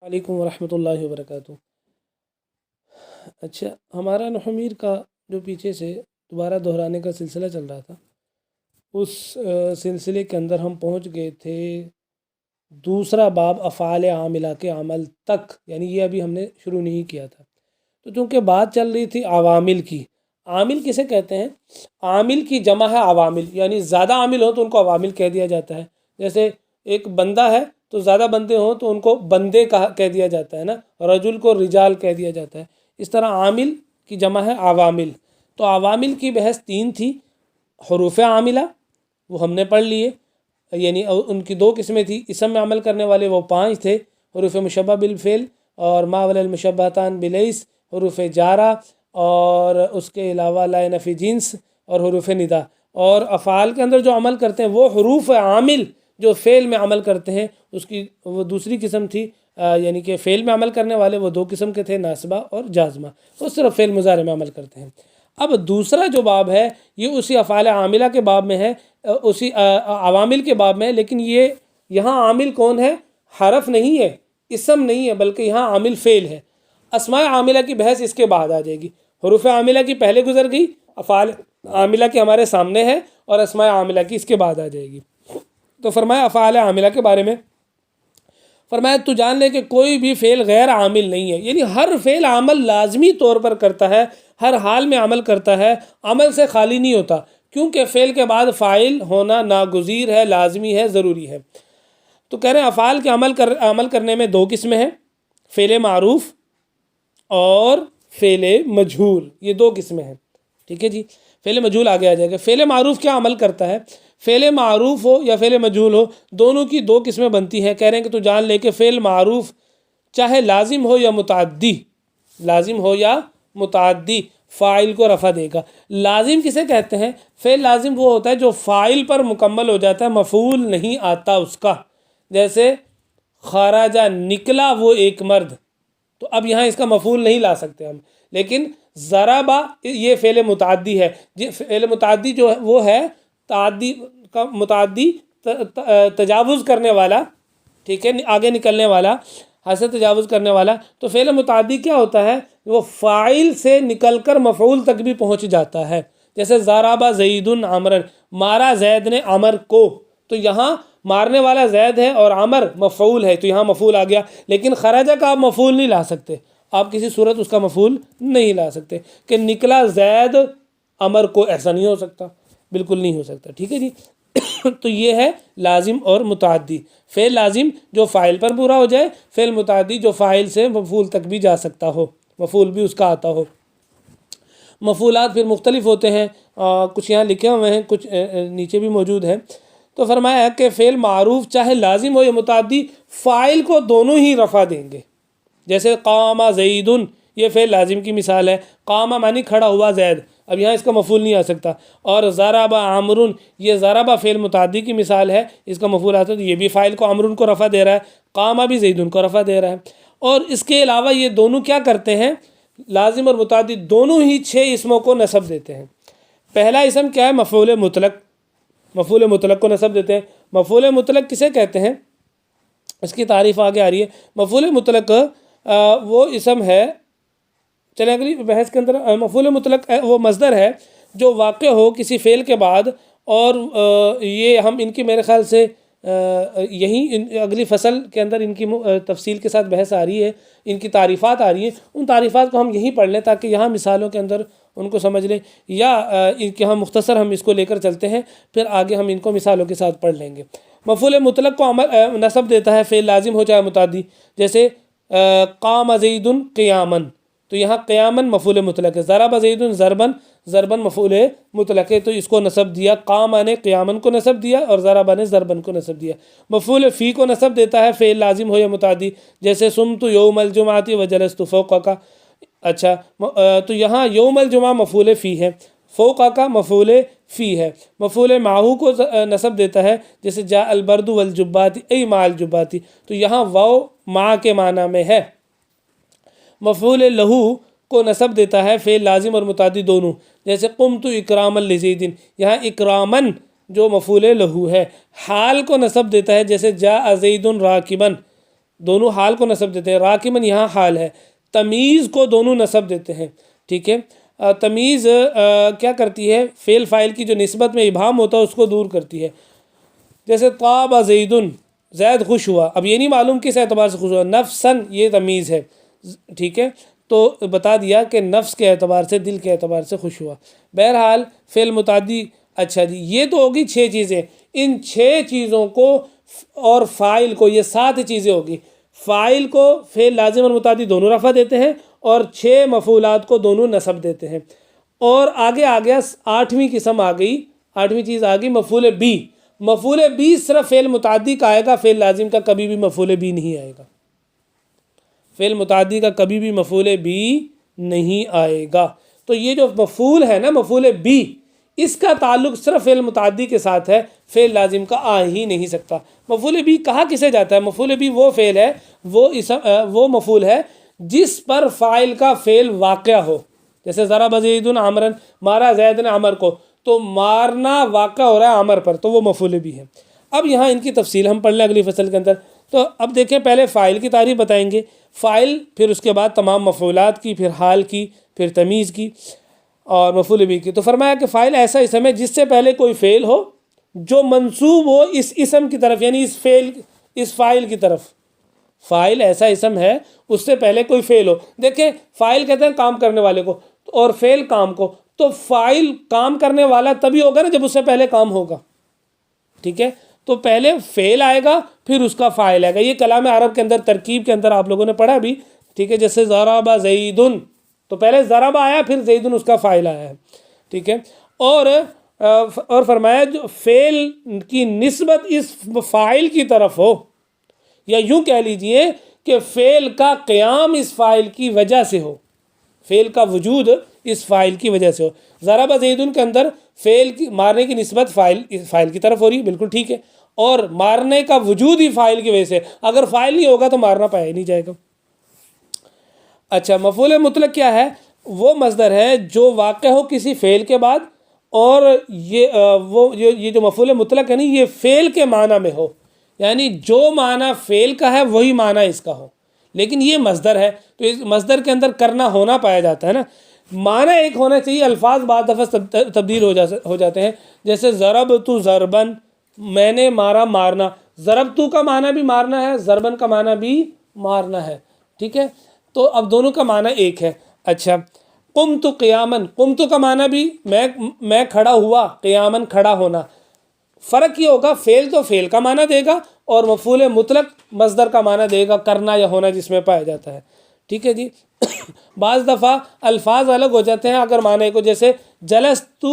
علیکم ورحمۃ اللہ وبرکاتہ۔ اچھا، ہمارا نحومیر کا جو پیچھے سے دوبارہ دہرانے کا سلسلہ چل رہا تھا، اس سلسلے کے اندر ہم پہنچ گئے تھے دوسرا باب افعال عاملہ کے عمل تک، یعنی یہ ابھی ہم نے شروع نہیں کیا تھا۔ تو چونکہ بات چل رہی تھی عوامل کی، عامل کسے کہتے ہیں؟ عامل کی جمع ہے عوامل، یعنی زیادہ عامل ہو تو ان کو عوامل کہہ دیا جاتا ہے۔ جیسے ایک بندہ ہے تو زیادہ بندے ہوں تو ان کو بندے کہہ دیا جاتا ہے نا، رجل کو رجال کہہ دیا جاتا ہے۔ اس طرح عامل کی جمع ہے عوامل۔ تو عوامل کی بحث 3 تھی۔ حروف عاملہ وہ ہم نے پڑھ لیے، یعنی ان کی 2 قسمیں تھیں۔ اسم میں عمل کرنے والے وہ 5 تھے، حروف مشبہ بالفعل اور ما ولی المشبہتان بلیس، حروف جارہ، اور اس کے علاوہ لا نفی جنس اور حروف ندا۔ اور افعال کے اندر جو عمل کرتے ہیں وہ حروف عامل جو فعل میں عمل کرتے ہیں، اس کی وہ دوسری قسم تھی، یعنی کہ فعل میں عمل کرنے والے وہ 2 قسم کے تھے، ناصبہ اور جازمہ، وہ صرف فعل مضارع میں عمل کرتے ہیں۔ اب دوسرا جو باب ہے یہ اسی افعال عاملہ کے باب میں ہے، اسی عوامل کے باب میں ہے، لیکن یہ یہاں عامل کون ہے؟ حرف نہیں ہے، اسم نہیں ہے، بلکہ یہاں عامل فعل ہے۔ اسماء عاملہ کی بحث اس کے بعد آ جائے گی۔ حروف عاملہ کی پہلے گزر گئی، افعال عاملہ کی ہمارے سامنے ہے، اور اسماء عاملہ کی اس کے بعد آ جائے گی۔ تو فرمایا افعال عاملہ کے بارے میں، فرمایا تو جان لے کہ کوئی بھی فعل غیر عامل نہیں ہے، یعنی ہر فعل عمل لازمی طور پر کرتا ہے، ہر حال میں عمل کرتا ہے، عمل سے خالی نہیں ہوتا، کیونکہ فعل کے بعد فاعل ہونا ناگزیر ہے، لازمی ہے، ضروری ہے۔ تو کہہ رہے ہیں افعال کے عمل کرنے میں 2 قسمیں ہیں، فعل معروف اور فعل مجہول، یہ 2 قسمیں ہیں۔ ٹھیک ہے جی، فعل مجہول آگے آ جائے گا۔ فعل معروف کیا عمل کرتا ہے؟ فعل معروف ہو یا فعل مجہول ہو، دونوں کی 2 قسمیں بنتی ہیں۔ کہہ رہے ہیں کہ تو جان لے کہ فعل معروف چاہے لازم ہو یا متعدی، لازم ہو یا متعدی، فاعل کو رفع دے گا۔ لازم کسے کہتے ہیں؟ فعل لازم وہ ہوتا ہے جو فاعل پر مکمل ہو جاتا ہے، مفعول نہیں آتا اس کا۔ جیسے خرجہ، نکلا وہ ایک مرد، تو اب یہاں اس کا مفعول نہیں لا سکتے ہم، لیکن ضربہ یہ فعل متعدی ہے۔ فعل متعدی جو ہے وہ ہے تعدی کا متعدی، تجاوز کرنے والا، ٹھیک ہے، آگے نکلنے والا، حد سے تجاوز کرنے والا۔ تو فعل متعدی کیا ہوتا ہے؟ وہ فاعل سے نکل کر مفعول تک بھی پہنچ جاتا ہے۔ جیسے ضرب زید عمرا، مارا زید نے عمر کو، تو یہاں مارنے والا زید ہے اور عمر مفعول ہے، تو یہاں مفعول آ گیا۔ لیکن خرجہ کا آپ مفعول نہیں لا سکتے، آپ کسی صورت اس کا مفعول نہیں لا سکتے کہ نکلا زید عمر کو، ایسا نہیں ہو سکتا، بالکل نہیں ہو سکتا۔ ٹھیک ہے جی، تو یہ ہے لازم اور متعدی۔ فعل لازم جو فاعل پر پورا ہو جائے، فعل متعدی جو فاعل سے مفعول تک بھی جا سکتا ہو، مفعول بھی اس کا آتا ہو۔ مفعولات پھر مختلف ہوتے ہیں، کچھ یہاں لکھے ہوئے ہیں، کچھ نیچے بھی موجود ہیں۔ تو فرمایا ہے کہ فعل معروف چاہے لازم ہو یا متعدی، فاعل کو دونوں ہی رفع دیں گے۔ جیسے قام زید، یہ فعل لازم کی مثال ہے، قام معنی کھڑا ہوا زید، اب یہاں اس کا مفعول نہیں آ سکتا۔ اور ضرب عمرو، یہ ضرب فعل متعدی کی مثال ہے، اس کا مفعول آتا ہے، تو یہ بھی فاعل کو عمرو کو رفع دے رہا ہے، قام بھی زید کو رفع دے رہا ہے۔ اور اس کے علاوہ یہ دونوں کیا کرتے ہیں؟ لازم اور متعدی دونوں ہی 6 اسموں کو نصب دیتے ہیں۔ پہلا اسم کیا ہے؟ مفعول مطلق، مفعول مطلق کو نصب دیتے ہیں۔ مفعول مطلق کسے کہتے ہیں؟ اس کی تعریف آگے آ رہی ہے۔ مفعول مطلق وہ اسم ہے، چلیں اگلی بحث کے اندر، مفعول مطلق وہ مصدر ہے جو واقع ہو کسی فعل کے بعد، اور یہ ہم ان کی میرے خیال سے یہیں اگلی فصل کے اندر ان کی تفصیل کے ساتھ بحث آ رہی ہے، ان کی تعریفات آ رہی ہیں، ان تعریفات کو ہم یہیں پڑھ لیں تاکہ یہاں مثالوں کے اندر ان کو سمجھ لیں، یا ان کے ہم مختصر ہم اس کو لے کر چلتے ہیں، پھر آگے ہم ان کو مثالوں کے ساتھ پڑھ لیں گے۔ مفعول مطلق کو نصب دیتا ہے فعل لازم ہو چاہے متعدی، جیسے قام زید قیاما، تو یہاں قیاما مفعول مطلق ہے، ضرب زید ضربا، ضربا مفعول مطلق ہے، تو اس کو نصب دیا، قام نے قیاما کو نصب دیا اور ضرب نے ضربا کو نصب دیا۔ مفعول فی کو نصب دیتا ہے فعل لازم ہو یا متعدی، جیسے صمت یوم الجمعۃ وجلست فوقک۔ اچھا، تو یہاں یوم الجمعہ مفعول فی ہے، فوقک مفعول فی ہے۔ مفعول معہو کو نصب دیتا ہے، جیسے جاء البرد والجبات ای مع الجبات، تو یہاں واو مع کے معنی میں ہے۔ مفعول لہو کو نصب دیتا ہے فعل لازم اور متعدی دونوں، جیسے قمت اکراما لزید، یہاں اکراما جو مفعول لہو ہے۔ حال کو نصب دیتا ہے، جیسے جاء زید راکبا، دونوں حال کو نصب دیتے ہیں، راکمن یہاں حال ہے، تمیز کو دونوں نصب دیتے ہیں، ٹھیک ہے۔ تمیز کیا کرتی ہے؟ فعل فاعل کی جو نسبت میں ابہام ہوتا ہے اس کو دور کرتی ہے، جیسے طاب زیدن، زید خوش ہوا، اب یہ نہیں معلوم کس اعتبار سے خوش ہوا، نفسن یہ تمیز ہے، ٹھیک ہے، تو بتا دیا کہ نفس کے اعتبار سے، دل کے اعتبار سے خوش ہوا۔ بہرحال فعل متعدی، اچھا جی یہ تو ہوگی 6 چیزیں، ان 6 چیزوں کو اور فاعل کو، یہ 7 چیزیں ہوگی، فاعل کو فعل لازم اور متعدی دونوں رفع دیتے ہیں اور 6 مفعولات کو دونوں نصب دیتے ہیں۔ اور آگے آ گیا 8ویں قسم آ گئی، 8ویں چیز آ گئی مفعول بی۔ مفعول بی صرف فعل متعدی کا آئے گا، فعل لازم کا کبھی بھی مفعول بی نہیں آئے گا، فعل متعدی کا کبھی بھی مفعول بی نہیں آئے گا۔ تو یہ جو مفعول ہے نا، مفعول بی، اس کا تعلق صرف فعل متعدی کے ساتھ ہے، فعل لازم کا آ ہی نہیں سکتا۔ مفعول بی کہا کسے جاتا ہے؟ مفعول بی وہ فعل ہے، وہ مفعول ہے جس پر فاعل کا فعل واقع ہو، جیسے ضرب زید عمرا، مارا زید نے عمر کو، تو مارنا واقع ہو رہا ہے عمر پر، تو وہ مفعول بی ہے۔ اب یہاں ان کی تفصیل ہم پڑھ لیں اگلی فصل کے اندر۔ تو اب دیکھیں، پہلے فاعل کی تعریف بتائیں گے، فاعل، پھر اس کے بعد تمام مفعولات کی، پھر حال کی، پھر تمیز کی اور مفعول بی کی۔ تو فرمایا کہ فاعل ایسا اسم ہے جس سے پہلے کوئی فعل ہو جو منسوب ہو اس اسم کی طرف، یعنی اس فاعل کی طرف۔ فاعل ایسا اسم ہے اس سے پہلے کوئی فعل ہو، دیکھیں فاعل کہتے ہیں کام کرنے والے کو، اور فعل کام کو، تو فاعل کام کرنے والا تبھی ہوگا نا جب اس سے پہلے کام ہوگا، ٹھیک ہے۔ تو پہلے فعل آئے گا پھر اس کا فاعل آئے گا، یہ کلام عرب کے اندر ترکیب کے اندر آپ لوگوں نے پڑھا بھی، ٹھیک ہے، جیسے ضرب زیدن، تو پہلے ضرب آیا پھر زیدن اس کا فاعل آیا ہے، ٹھیک ہے۔ اور فرمایا جو فعل کی نسبت اس فاعل کی طرف ہو، یا یوں کہہ لیجئے کہ فعل کا قیام اس فاعل کی وجہ سے ہو، فعل کا وجود اس فاعل کی وجہ سے ہو۔ ضرب زیدن کے اندر فعل کی مارنے کی نسبت فاعل کی طرف ہو رہی ہے، بالکل ٹھیک ہے، اور مارنے کا وجود ہی فاعل کی وجہ سے، اگر فاعل نہیں ہوگا تو مارنا پایا ہی نہیں جائے گا۔ اچھا، مفعول مطلق کیا ہے؟ وہ مصدر ہے جو واقع ہو کسی فعل کے بعد، اور یہ جو مفعول مطلق ہے نا، یہ فعل کے معنی میں ہو، یعنی جو معنی فعل کا ہے وہی معنی اس کا ہو، لیکن یہ مصدر ہے تو اس مصدر کے اندر کرنا ہونا پایا جاتا ہے نا، معنی ایک ہونا چاہیے، الفاظ بعض دفعہ تبدیل ہو جاتے ہیں، جیسے ضرب تو ضربن، میں نے مارا مارنا، ضرب تو کا معنی بھی مارنا ہے، ضربن کا معنی بھی مارنا ہے، ٹھیک ہے، تو اب دونوں کا معنی ایک ہے۔ اچھا، قمت قیامن، قمت کا معنی بھی میں کھڑا ہوا، قیامن کھڑا ہونا، فرق یہ ہوگا فعل تو فعل کا معنی دے گا اور مفعول مطلق مصدر کا معنی دے گا، کرنا یا ہونا جس میں پایا جاتا ہے، ٹھیک ہے جی۔ بعض دفعہ الفاظ الگ ہو جاتے ہیں اگر معنی کو، جیسے جلست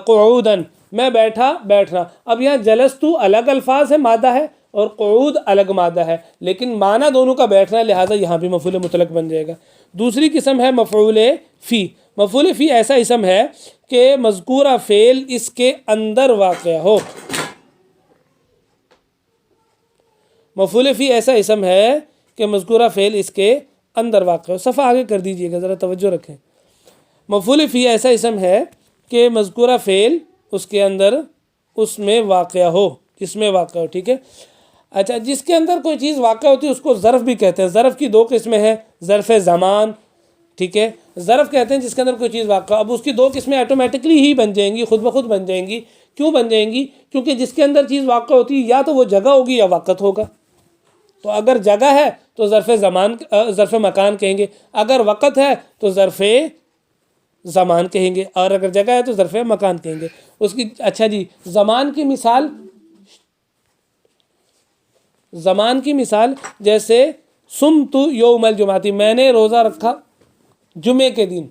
قعودن، میں بیٹھا بیٹھنا، اب یہاں جلست الگ الفاظ ہے، مادہ ہے، اور قعود الگ مادہ ہے، لیکن معنی دونوں کا بیٹھنا ہے، لہٰذا یہاں بھی مفعول مطلق بن جائے گا۔ دوسری قسم ہے مفعول فی۔ مفعول فی ایسا اسم ہے کہ مذکورہ فعل اس کے اندر واقع ہو۔ مفعول فی ایسا اسم ہے کہ مذکورہ فعل اس کے اندر واقع ہو۔ صفحہ آگے کر دیجئے گا، ذرا توجہ رکھیں۔ مفعول فی ایسا اسم ہے کہ مذکورہ فعل اس کے اندر، اس میں واقع ہو، اس میں واقع ہو، ٹھیک ہے۔ اچھا، جس کے اندر کوئی چیز واقع ہوتی ہے اس کو ظرف بھی کہتے ہیں۔ ظرف کی 2 قسمیں ہیں، ظرف زمان، ٹھیک ہے، ظرف کہتے ہیں جس کے اندر کوئی چیز واقع، اب اس کی 2 قسمیں آٹومیٹکلی ہی بن جائیں گی، خود بخود بن جائیں گی۔ کیوں بن جائیں گی؟ کیونکہ جس کے اندر چیز واقع ہوتی ہے یا تو وہ جگہ ہوگی یا وقت ہوگا، تو اگر جگہ ہے تو ظرف مکان کہیں گے، اگر وقت ہے تو ظرف زمان کہیں گے، اور اگر جگہ ہے تو ظرف مکان کہیں گے اس کی۔ اچھا جی، زمان کی مثال جیسے صمت یوم الجمعہ، میں نے روزہ رکھا جمعے کے دن،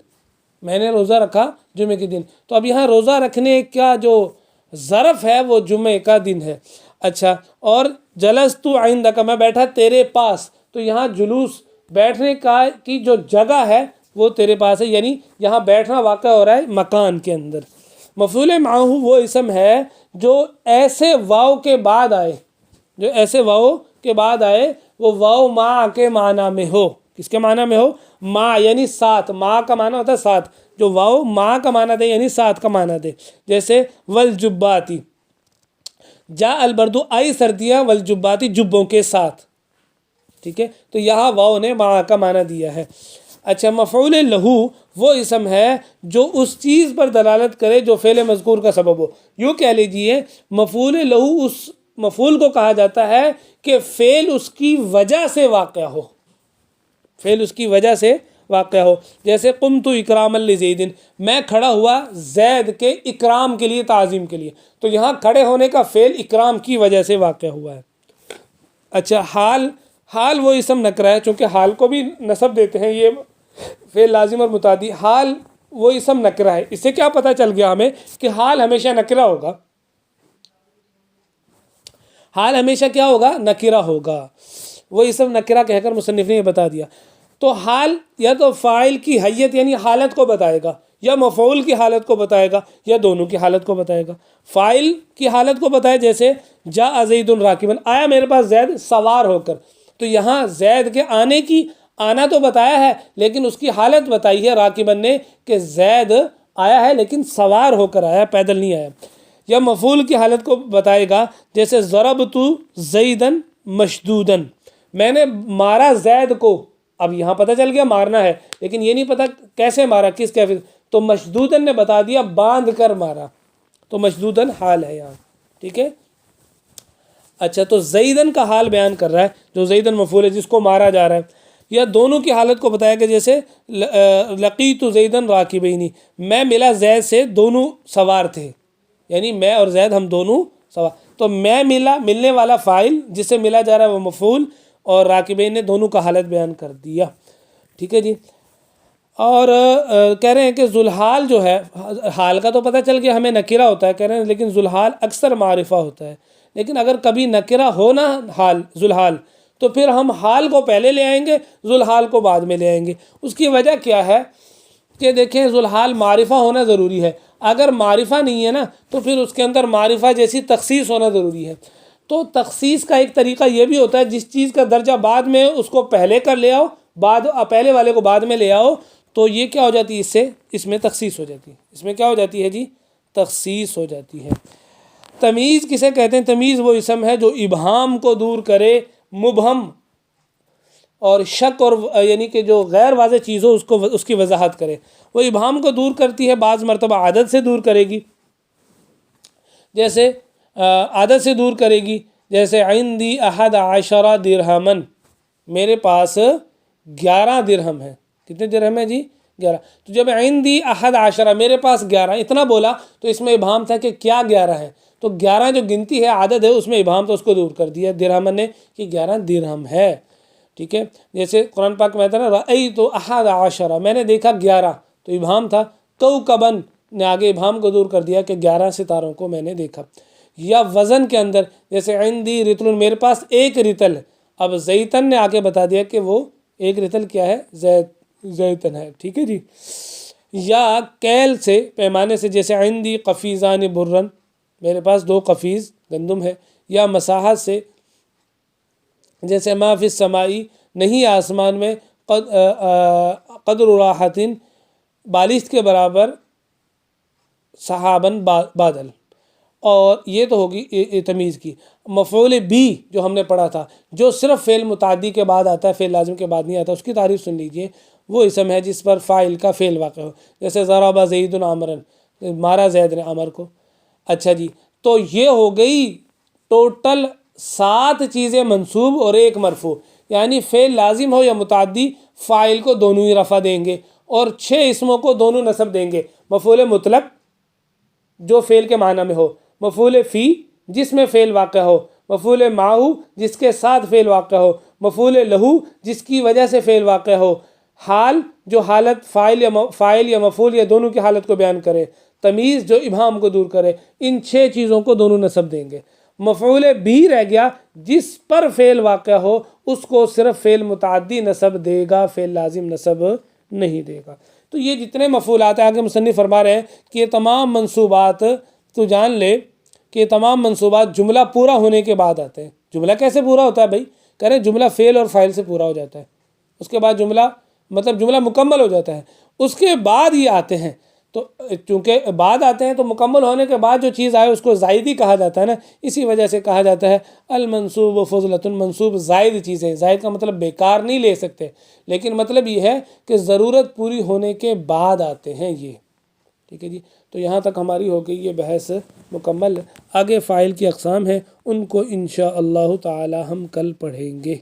میں نے روزہ رکھا جمعے کے دن، تو اب یہاں روزہ رکھنے کا جو ظرف ہے وہ جمعے کا دن ہے۔ اچھا، اور جلست عندک، میں بیٹھا تیرے پاس، تو یہاں جلوس بیٹھنے کی جو جگہ ہے وہ تیرے پاس ہے، یعنی یہاں بیٹھنا واقع ہو رہا ہے مکان کے اندر۔ مفعول معہ وہ اسم ہے جو ایسے واو کے بعد آئے، جو ایسے واو کے بعد آئے، وہ واو ما کے معنی میں ہو۔ کس کے معنی میں ہو؟ ما یعنی ساتھ، ما کا معنی ہوتا ہے ساتھ، جو واو ما کا معنی دے یعنی ساتھ کا معنی دے، جیسے والجباتی، جاء البرد، آئی سردیاں، والجباتی جبوں کے ساتھ، ٹھیک ہے، تو یہاں واو نے مع کا معنی دیا ہے۔ اچھا، مفعول لہو وہ اسم ہے جو اس چیز پر دلالت کرے جو فعل مذکور کا سبب ہو۔ یوں کہہ لیجئے مفعول لہو اس مفعول کو کہا جاتا ہے کہ فعل اس کی وجہ سے واقع ہو، فعل اس کی وجہ سے واقع ہو۔ جیسے قمت اکراما لزید، میں کھڑا ہوا زید کے اکرام کے لیے، تعظیم کے لیے، تو یہاں کھڑے ہونے کا فعل اکرام کی وجہ سے واقع ہوا ہے۔ اچھا، حال وہ اسم نکرہ ہے، چونکہ حال کو بھی نصب دیتے ہیں، یہ فعل لازم اور متعدی، حال وہ اسم نکرہ ہے۔ اس سے کیا پتہ چل گیا ہمیں کہ حال ہمیشہ نکرہ ہوگا، حال ہمیشہ کیا ہوگا؟ نکرہ ہوگا۔ وہ اسم نکرہ کہہ کر مصنف نے یہ بتا دیا۔ تو حال یا تو فاعل کی حیت یعنی حالت کو بتائے گا، یا مفعول کی حالت کو بتائے گا، یا دونوں کی حالت کو بتائے گا۔ فاعل کی حالت کو بتائے، جیسے جاء زید راکبا، آیا میرے پاس زید سوار ہو کر، تو یہاں زید کے آنا تو بتایا ہے، لیکن اس کی حالت بتائی ہے راکبا نے کہ زید آیا ہے لیکن سوار ہو کر آیا، پیدل نہیں آیا۔ یا مفعول کی حالت کو بتائے گا، جیسے ضربت زیدا مشدودا، میں نے مارا زید کو۔ اب یہاں پتہ چل گیا مارنا ہے، لیکن یہ نہیں پتہ کیسے مارا، کس کیفیت، تو مشدودن نے بتا دیا باندھ کر مارا، تو مشدودن حال ہے یہاں، ٹھیک ہے۔ اچھا، تو زیدن کا حال بیان کر رہا ہے، جو زیدن مفعول ہے جس کو مارا جا رہا ہے۔ یا دونوں کی حالت کو بتایا کہ جیسے لقیت زیدن راکبین، میں ملا زید سے، دونوں سوار تھے، یعنی میں اور زید ہم دونوں سوار، تو میں ملنے والا فاعل جس سے ملا جا رہا ہے وہ مفعول، اور راکبین نے دونوں کا حالت بیان کر دیا، ٹھیک ہے جی۔ اور کہہ رہے ہیں کہ ذوالحال جو ہے، حال کا تو پتہ چل گیا ہمیں نکرہ ہوتا ہے، کہہ رہے ہیں لیکن ذوالحال اکثر معرفہ ہوتا ہے، لیکن اگر کبھی نکرہ ہو نا حال ذوالحال، تو پھر ہم حال کو پہلے لے آئیں گے، ذوالحال کو بعد میں لے آئیں گے۔ اس کی وجہ کیا ہے کہ دیکھیں ذوالحال معرفہ ہونا ضروری ہے، اگر معرفہ نہیں ہے نا تو پھر اس کے اندر معرفہ جیسی تخصیص ہونا ضروری ہے۔ تو تخصیص کا ایک طریقہ یہ بھی ہوتا ہے، جس چیز کا درجہ بعد میں اس کو پہلے کر لے آؤ، پہلے والے کو بعد میں لے آؤ، تو یہ کیا ہو جاتی ہے، اس میں تخصیص ہو جاتی ہے، اس میں کیا ہو جاتی ہے جی، تخصیص ہو جاتی ہے۔ تمیز کسے کہتے ہیں؟ تمیز وہ اسم ہے جو ابہام کو دور کرے، مبہم اور شک اور یعنی کہ جو غیر واضح چیز ہو اس کی وضاحت کرے۔ وہ ابہام کو دور کرتی ہے، بعض مرتبہ عادت سے دور کرے گی، جیسے عادت سے دور کرے گی، جیسے عندی 11 درہما، میرے پاس 11 درہم ہیں۔ کتنے درہم ہیں جی؟ 11۔ تو جب عندی 11 میرے پاس 11 اتنا بولا تو اس میں ابہام تھا کہ کیا 11 ہے، تو 11 جو گنتی ہے، عدد ہے، اس میں ابہام تو اس کو دور کر دیا درہمن نے کہ 11 درہم ہے، ٹھیک ہے۔ جیسے قرآن پاک میں آتا ہے نا رأیت 11، میں نے دیکھا 11، تو ابہام تھا۔ کوکبن نے آگے ابہام کو دور کر دیا کہ 11 ستاروں کو میں نے دیکھا۔ یا وزن کے اندر، جیسے عندی رتل، میرے پاس 1 رتل، اب زیتن نے آگے بتا دیا کہ وہ 1 رتل کیا ہے، زیتن ہے، ٹھیک ہے جی۔ یا کیل سے، پیمانے سے، جیسے عندی قفیزان برن، میرے پاس 2 قفیز گندم ہے۔ یا مساحت سے، جیسے ما فی السمائی، نہیں آسمان میں، قدر راحتن، بالشت کے برابر، صحابن، بادل۔ اور یہ تو ہوگی تمیز کی۔ مفعول بی جو ہم نے پڑھا تھا، جو صرف فعل متعدی کے بعد آتا ہے، فعل لازم کے بعد نہیں آتا، اس کی تعریف سن لیجئے۔ وہ اسم ہے جس پر فاعل کا فعل واقع ہو، جیسے ضرب زید عمرا، مارا زید نے عمر کو۔ اچھا جی، تو یہ ہو گئی ٹوٹل 7 چیزیں منصوب اور 1 مرفوع، یعنی فعل لازم ہو یا متعدی، فاعل کو دونوں ہی رفع دیں گے، اور 6 اسموں کو دونوں نصب دیں گے۔ مفعول مطلق جو فعل کے معنی میں ہو، مفعول فی جس میں فعل واقع ہو، مفعول معہو جس کے ساتھ فعل واقع ہو، مفعول لہو جس کی وجہ سے فعل واقع ہو، حال جو حالت فاعل یا مفعول یا دونوں کی حالت کو بیان کرے، تمیز جو ابہام کو دور کرے۔ ان 6 چیزوں کو دونوں نصب دیں گے۔ مفعول بھی رہ گیا، جس پر فعل واقع ہو اس کو صرف فعل متعدی نصب دے گا، فعل لازم نصب نہیں دے گا۔ تو یہ جتنے مفعولات ہیں، آگے مصنف فرما رہے ہیں کہ یہ تمام منصوبات، تو جان لے کہ یہ تمام منصوبات جملہ پورا ہونے کے بعد آتے ہیں۔ جملہ کیسے پورا ہوتا ہے بھائی؟ کہہ رہے ہیں جملہ فعل اور فاعل سے پورا ہو جاتا ہے، اس کے بعد جملہ مکمل ہو جاتا ہے، اس کے بعد یہ آتے ہیں۔ تو چونکہ بعد آتے ہیں تو مکمل ہونے کے بعد جو چیز آئے اس کو زائد ہی کہا جاتا ہے نا، اسی وجہ سے کہا جاتا ہے المنصوب و فضلۃ، منصوب زائد چیزیں، زائد کا مطلب بیکار نہیں لے سکتے، لیکن مطلب یہ ہے کہ ضرورت پوری ہونے کے بعد آتے ہیں یہ، ٹھیک ہے جی۔ تو یہاں تک ہماری ہو گئی یہ بحث مکمل، آگے فاعل کی اقسام ہیں، ان کو انشاءاللہ تعالی ہم کل پڑھیں گے۔